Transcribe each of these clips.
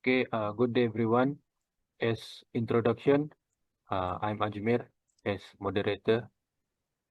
Okay, good day everyone. As introduction, I'm Ajmer as moderator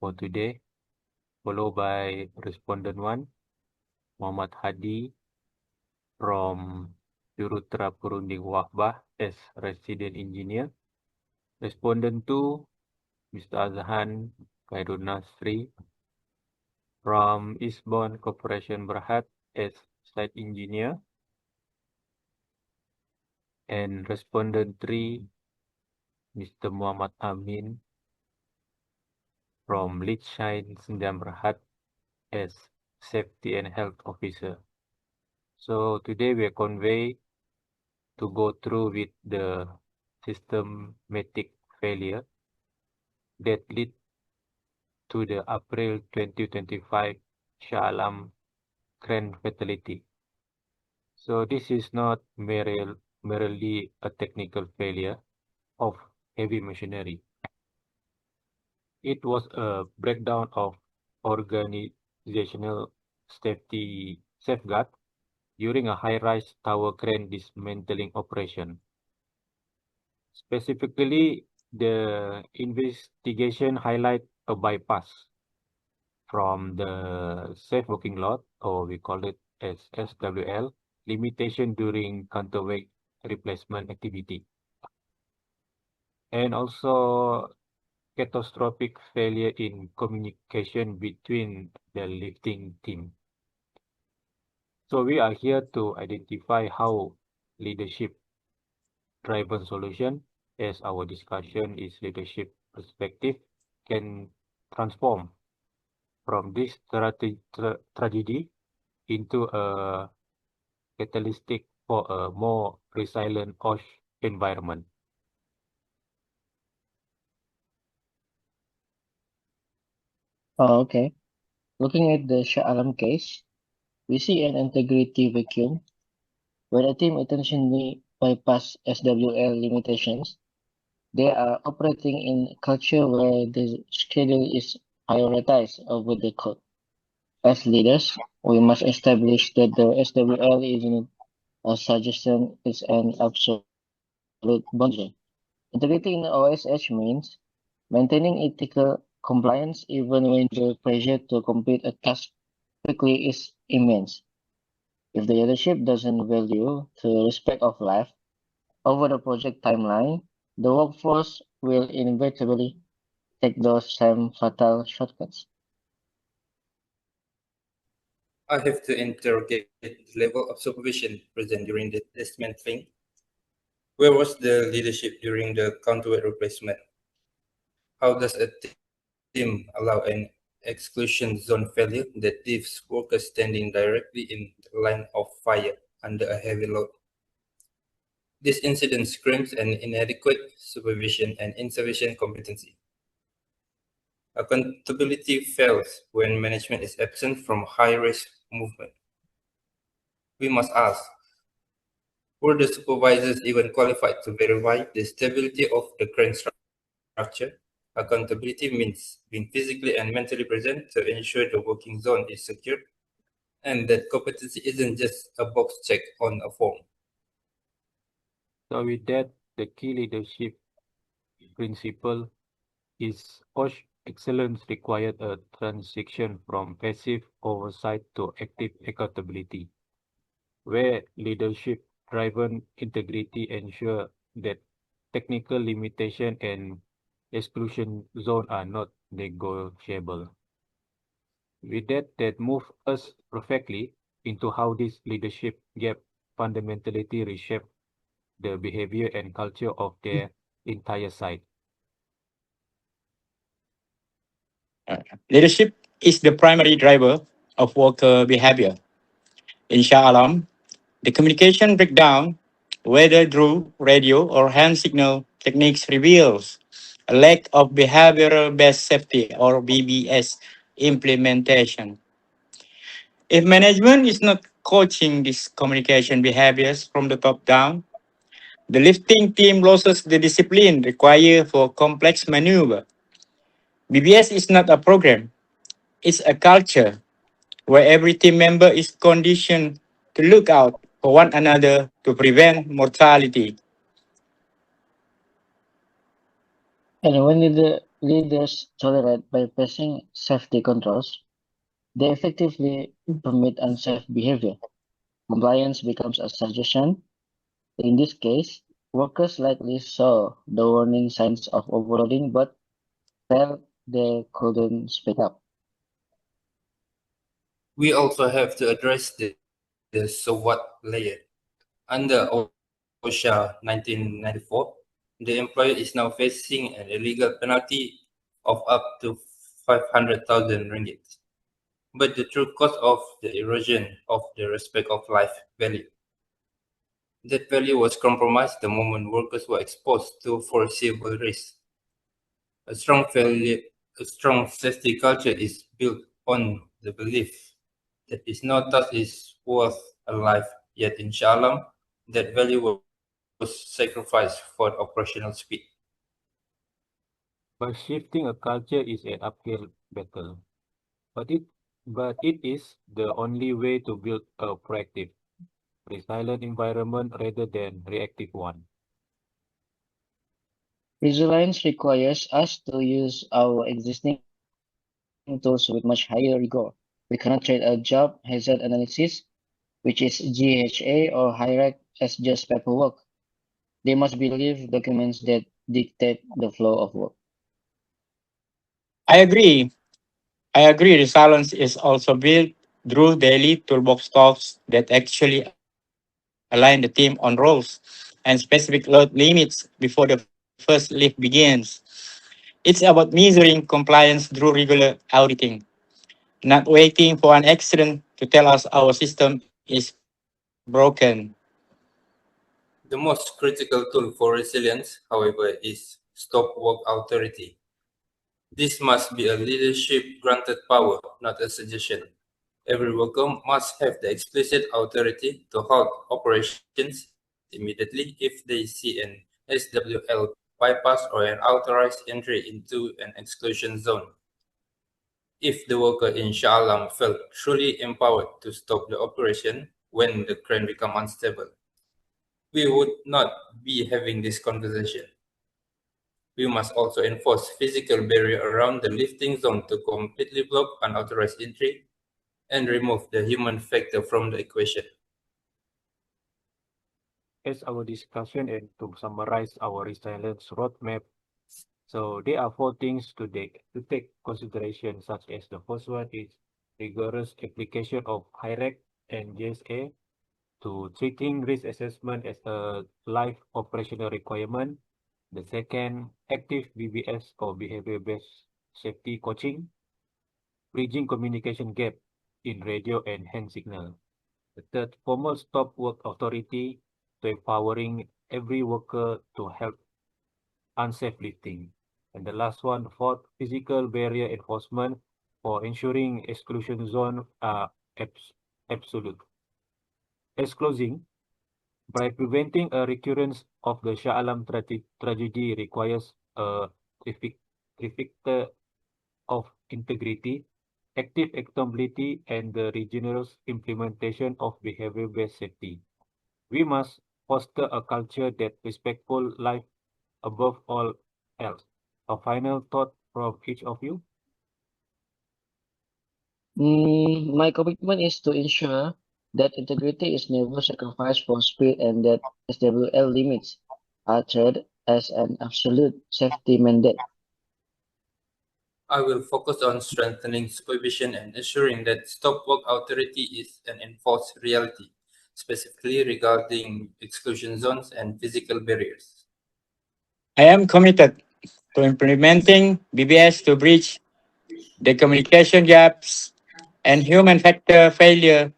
for today, followed by respondent one, Muhammad Hadi from Jurutra Perunding Waqbah as resident engineer. Respondent two, Mr. Azhan Khairul Nasri from Eastbourne Corporation Berhad as site engineer. And respondent three, Mr. Muhammad Amin from Lichshine Sendam Berhad as Safety and Health Officer. So today we are convey to go through with the systematic failure that lead to the April 2025 Shah Alam crane fatality. So this is not merely a technical failure of heavy machinery. It was a breakdown of organizational safety safeguard during a high-rise tower crane dismantling operation. Specifically, the investigation highlight a bypass from the safe working lot, or we call it as SWL, limitation during counterweight replacement activity, and also catastrophic failure in communication between the lifting team. So we are here to identify how leadership driven solution, as our discussion is leadership perspective, can transform from this tragedy into a catalytic for a more resilient OSH environment. Okay. Looking at the Shah Alam case, we see an integrity vacuum where a team intentionally bypass SWL limitations. They are operating in a culture where the schedule is prioritized over the code. As leaders, we must establish that the SWL isn't a suggestion, it's an absolute boundary. Integrity in OSH means maintaining ethical compliance even when the pressure to complete a task quickly is immense. If the leadership doesn't value the respect of life over the project timeline, the workforce will inevitably take those same fatal shortcuts. I have to interrogate the level of supervision present during the dismantling. Where was the leadership during the counterweight replacement? How does a team allow an exclusion zone failure that leaves workers standing directly in the line of fire under a heavy load? This incident screams an inadequate supervision and insufficient competency. Accountability fails when management is absent from high-risk movement. We must ask, were the supervisors even qualified to verify the stability of the crane structure? Accountability means being physically and mentally present to ensure the working zone is secure, and that competency isn't just a box check on a form. So with that, the key leadership principle is OSH excellence required a transition from passive oversight to active accountability, where leadership driven integrity ensure that technical limitation and exclusion zone are not negotiable. With that, that move us perfectly into how this leadership gap fundamentally reshape the behavior and culture of their entire site. Leadership is the primary driver of worker behavior. In Shah Alam, the communication breakdown, whether through radio or hand signal techniques, reveals a lack of behavioral based safety or BBS implementation. If management is not coaching these communication behaviors from the top down, the lifting team loses the discipline required for complex maneuver. BBS is not a program, it's a culture where every team member is conditioned to look out for one another to prevent mortality. And when the leaders tolerate bypassing safety controls, they effectively permit unsafe behavior. Compliance becomes a suggestion. In this case, workers likely saw the warning signs of overloading but felt they couldn't speak up. We also have to address the so what layer. Under OSHA 1994, the employer is now facing an illegal penalty of up to 500,000 ringgit. But the true cost of the erosion of the respect of life value. That value was compromised the moment workers were exposed to foreseeable risk. A strong value, a strong safety culture is built on the belief that is no task is worth a life. Yet in Shalom, that value was sacrificed for operational speed. But shifting a culture is an uphill battle. But it but it is the only way to build a proactive, resilient environment rather than reactive one. Resilience requires us to use our existing tools with much higher rigor. We cannot treat a job hazard analysis, which is GHA or HIRAC, as just paperwork. They must be lived documents that dictate the flow of work. I agree. I agree resilience is also built through daily toolbox talks that actually align the team on roles and specific load limits before the first lift begins. It's about measuring compliance through regular auditing, not waiting for an accident to tell us our system is broken. The most critical tool for resilience, however, is stop work authority. This must be a leadership granted power, not a suggestion. Every worker must have the explicit authority to halt operations immediately if they see an SWL bypass or an authorized entry into an exclusion zone. If the worker in Shah Alam felt truly empowered to stop the operation when the crane became unstable, we would not be having this conversation. We must also enforce physical barrier around the lifting zone to completely block unauthorized entry and remove the human factor from the equation. As our discussion and to summarize our resilience roadmap, so there are four things to take consideration, such as the first one is rigorous application of HIRAC and JSA to treating risk assessment as a live operational requirement. The second, active BBS or behavior-based safety coaching, bridging communication gap in radio and hand signal. The third, formal stop work authority to empowering every worker to help unsafe lifting. And the last one, fourth, physical barrier enforcement for ensuring exclusion zone are absolute. As closing, by preventing a recurrence of the Shah Alam tragedy requires a trifecta of integrity, active accountability, and the rigorous implementation of behavior-based safety. We must foster a culture that respectful life above all else. A final thought from each of you? My commitment is to ensure that integrity is never sacrificed for speed and that SWL limits are treated as an absolute safety mandate. I will focus on strengthening supervision and ensuring that stop work authority is an enforced reality, specifically regarding exclusion zones and physical barriers. I am committed to implementing BBS to bridge the communication gaps and human factor failure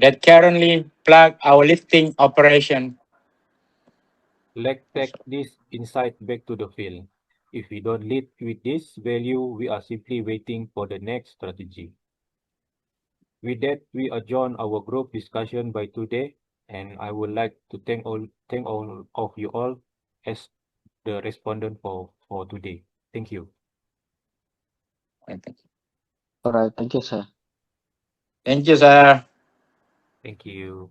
that currently plague our lifting operation. Let's take this insight back to the field. If we don't lead with this value, we are simply waiting for the next strategy. With that, we adjourn our group discussion by today, and I would like to thank all of you all as the respondent for today. Thank you. All right, thank you, sir. Thank you, sir. Thank you.